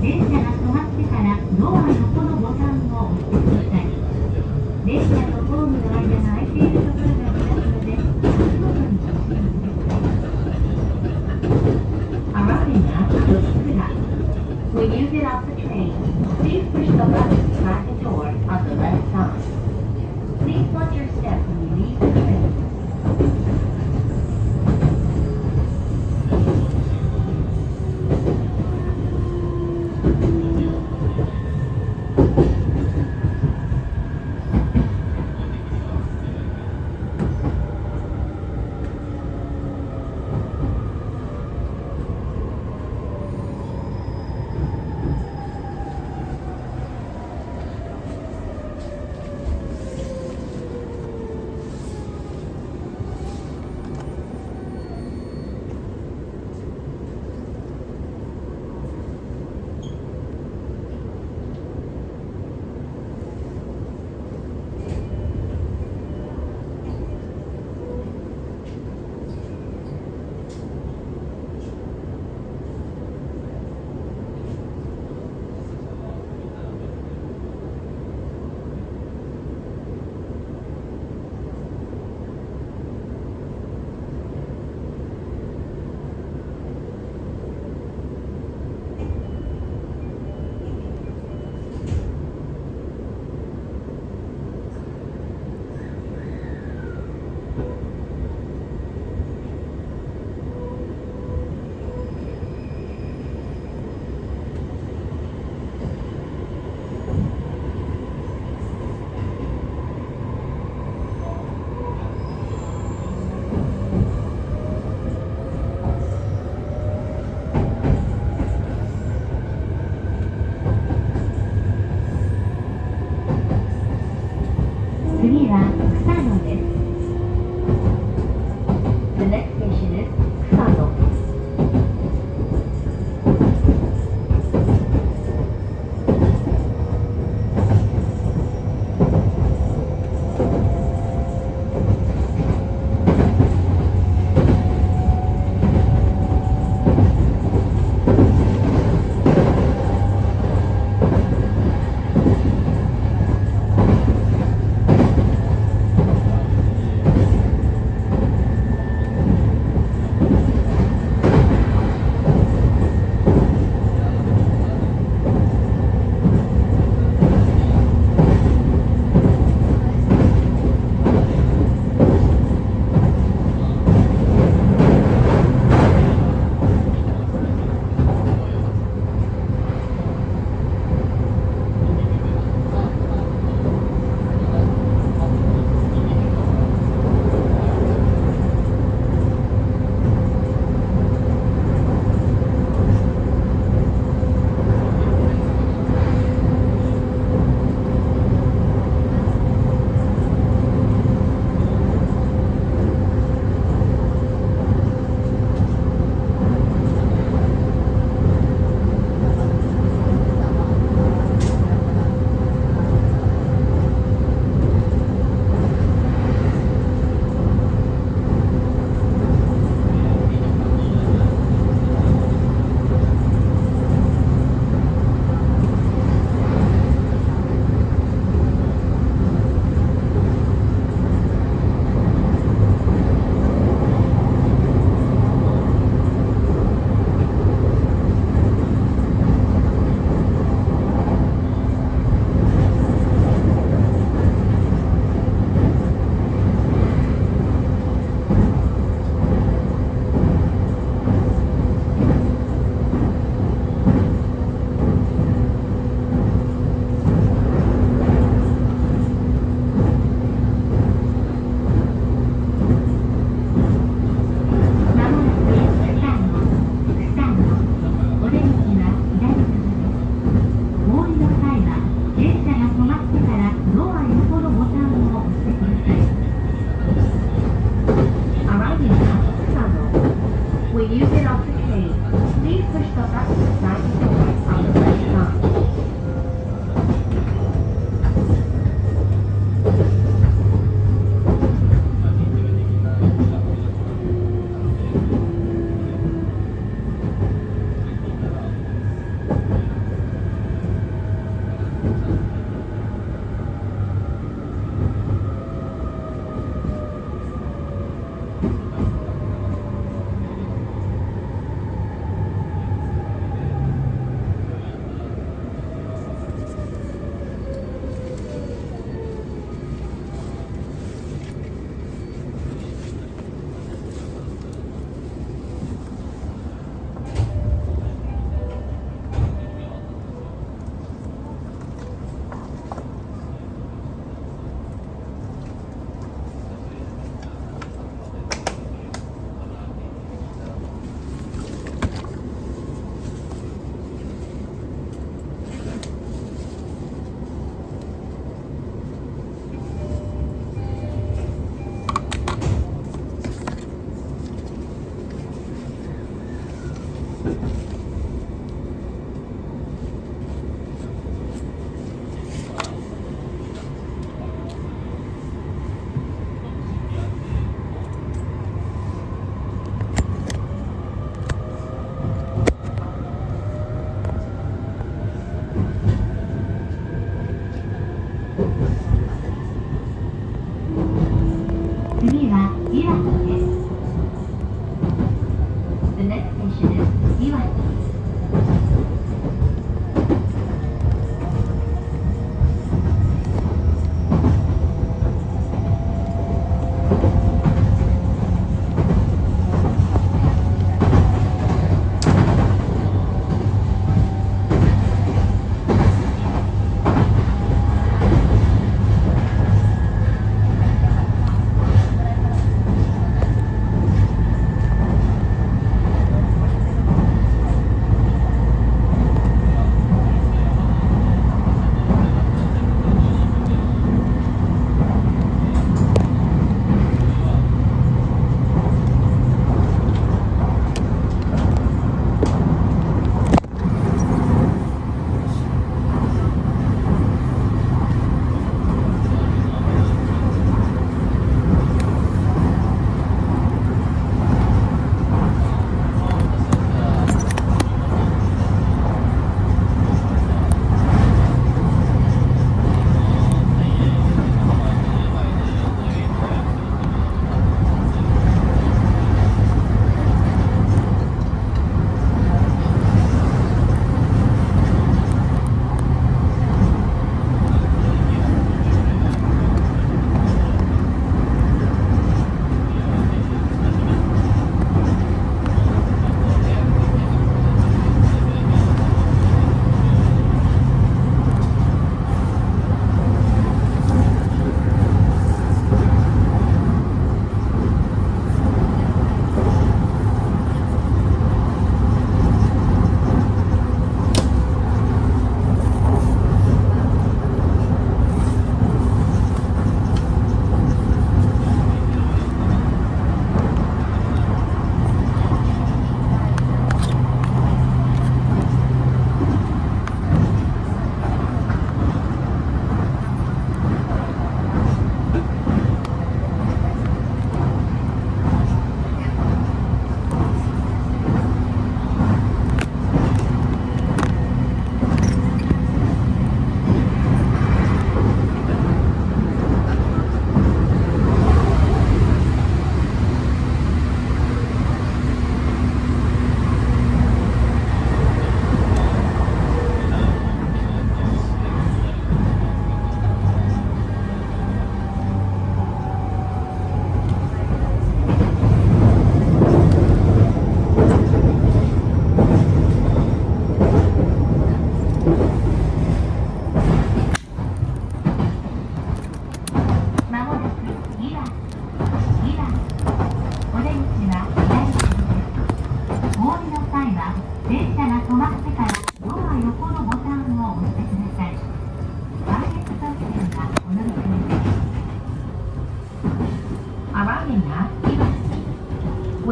電車が止まってからドアの横のボタンを押してください。電車とホームの間が空いているところがありますので、足元にご注意ください。Arriving at Fukuda. When you get off the train, please push the button beside the door on the left side. Please watch your step when you leave the train. 次は草野です。The next station is 草野。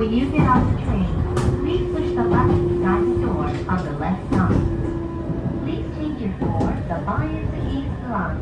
When you get off the train, please push the button beside the door on the left side. Please change it for the Bias East line.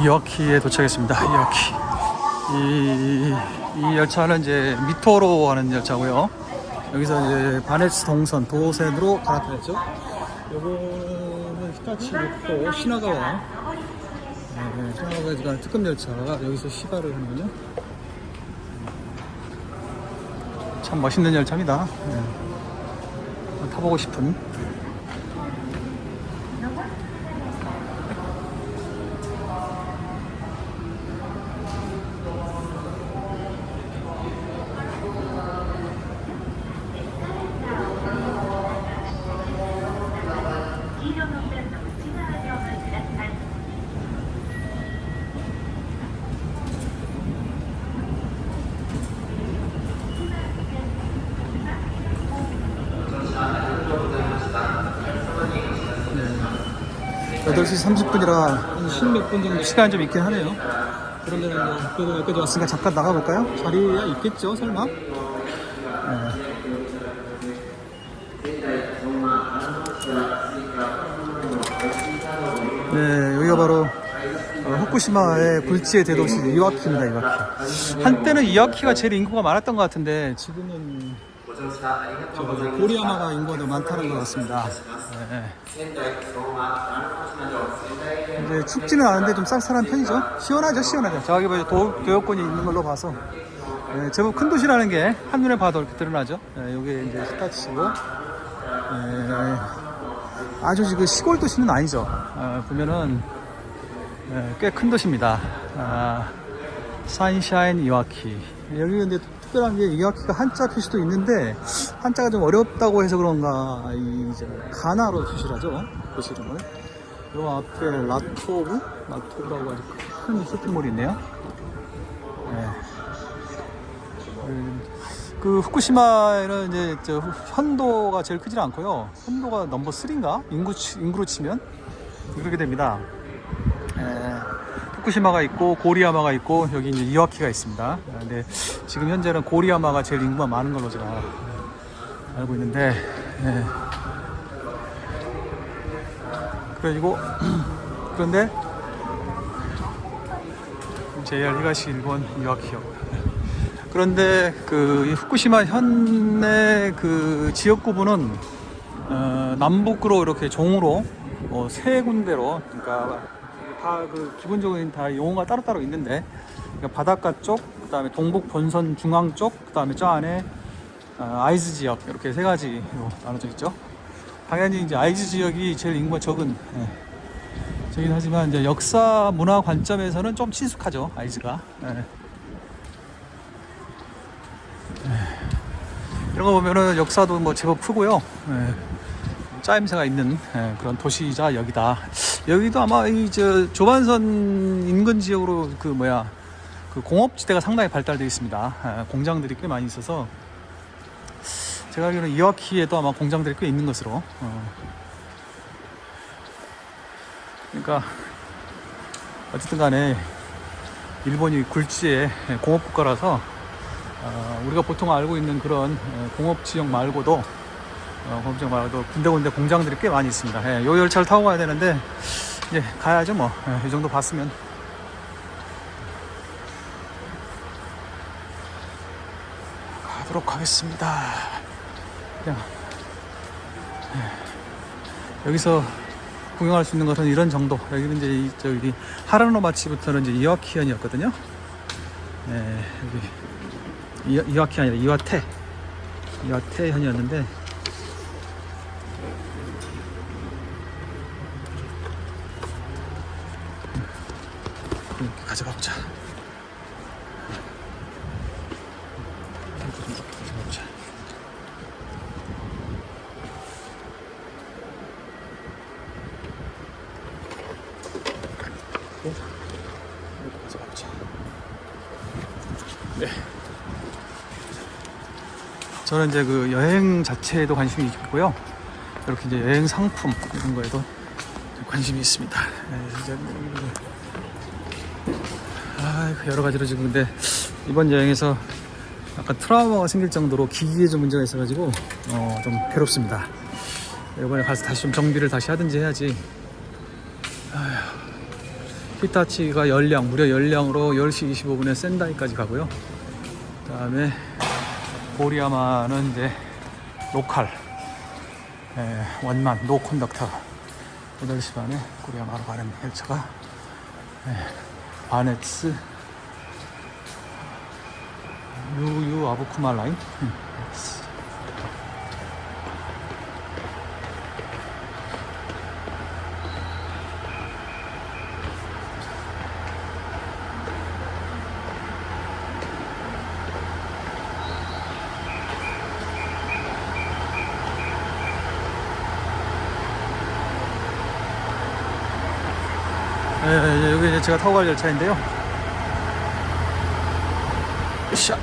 이와키에 도착했습니다. 이와키. 이 열차는 이제 미토로 하는 열차고요. 여기서 이제 바네츠 동선 도센으로 갈아타야죠. 요거는 히타치 목포 시나가와 시나가와에 가는 특급 열차가 여기서 시발을 하는군요. 참 멋있는 열차입니다. 타보고 싶은. 네. 8시 30분이라 10몇 분 정도 시간이 좀 있긴 하네요. 그러면 그래도 여기까지 왔으니까 잠깐 나가볼까요? 자리가 있겠죠, 설마? 네, 여기가 바로 후쿠시마의 굴지의 대도시 이와키입니다. 이와키. 한때는 이와키가 제일 인구가 많았던 것 같은데 지금은 고리야마가 인구가 더 많다는 것 같습니다. 네. 이제 춥지는 않은데 좀 쌀쌀한 편이죠. 시원하죠, 시원하죠. 저기 도요권이 있는 걸로 봐서 제법 큰 도시라는 게 한눈에 봐도 이렇게 드러나죠. 이게 이제 히타치고 아주 그 시골 도시는 아니죠. 보면은 꽤 큰 도시입니다. 산샤인 이와키. 여기 근데 특별한 게 이와키가 한자 표시도 있는데 한자가 좀 어렵다고 해서 그런가 이제 가나로 표시를 하죠. 도시 이름을. 요 앞에 라토브라고 아주 큰 쇼핑몰이 있네요. 그 후쿠시마에는 이제 현도가 제일 크지 않고요. 현도가 넘버 3인가? 인구로 치면 그렇게 됩니다. 후쿠시마가 있고 고리야마가 있고 여기 이제 이와키가 있습니다. 근데 지금 현재는 고리야마가 제일 인구가 많은 걸로 제가 알고 있는데 그리고 그런데 JR 히가시 일본 이와키역. 그런데 그 후쿠시마 현내 그 지역 구분은 남북으로 이렇게 종으로 세 군데로, 그러니까 다 그 기본적인 다 용어가 따로따로 있는데, 그러니까 바닷가 쪽, 그다음에 동북 본선 중앙 쪽, 그다음에 저 안에 아이즈 지역, 이렇게 세 가지로 나눠져 있죠. 당연히 이제 아이즈 지역이 제일 인구가 적은 저긴 하지만 이제 역사 문화 관점에서는 좀 친숙하죠, 아이즈가. 이런 거 보면은 역사도 뭐 제법 크고요. 짜임새가 있는 그런 도시이자 여기다. 여기도 아마 이 조반선 인근 지역으로 그 공업지대가 상당히 발달되어 있습니다. 공장들이 꽤 많이 있어서 제가 알기로는 이와키에도 아마 공장들이 꽤 있는 것으로. 그러니까 어쨌든 간에 일본이 굴지의 공업국가라서 우리가 보통 알고 있는 그런 공업지역 말고도 검정 말고도 군데군데 공장들이 꽤 많이 있습니다. 예, 요 열차를 타고 가야 되는데 이제 가야죠 뭐. 이 정도 봤으면. 가도록 하겠습니다. 그냥 여기서 구경할 수 있는 것은 이런 정도. 여기는 이제 저기 하라노 마치부터는 이제 이와키현이었거든요. 네, 여기 이와키 아니라 이와테현이었는데 이렇게 가져가 보자. 네. 저는 이제 그 여행 자체에도 관심이 있고요. 이렇게 이제 여행 상품 이런 거에도 관심이 있습니다. 여러 가지로 지금 근데 이번 여행에서 약간 트라우마가 생길 정도로 기기에 좀 문제가 있어가지고 좀 괴롭습니다. 이번에 가서 다시 좀 정비를 다시 하든지 해야지. 히타치가 무려 열량으로 10시 25분에 센다이까지 가고요. 그 다음에 고리야마는 이제 로컬 원만 노 컨덕터 8시 반에 고리야마로 가는 열차가 바네츠 유유 아부쿠마 라인. 여기 이제 제가 타고 갈 열차인데요. 샤.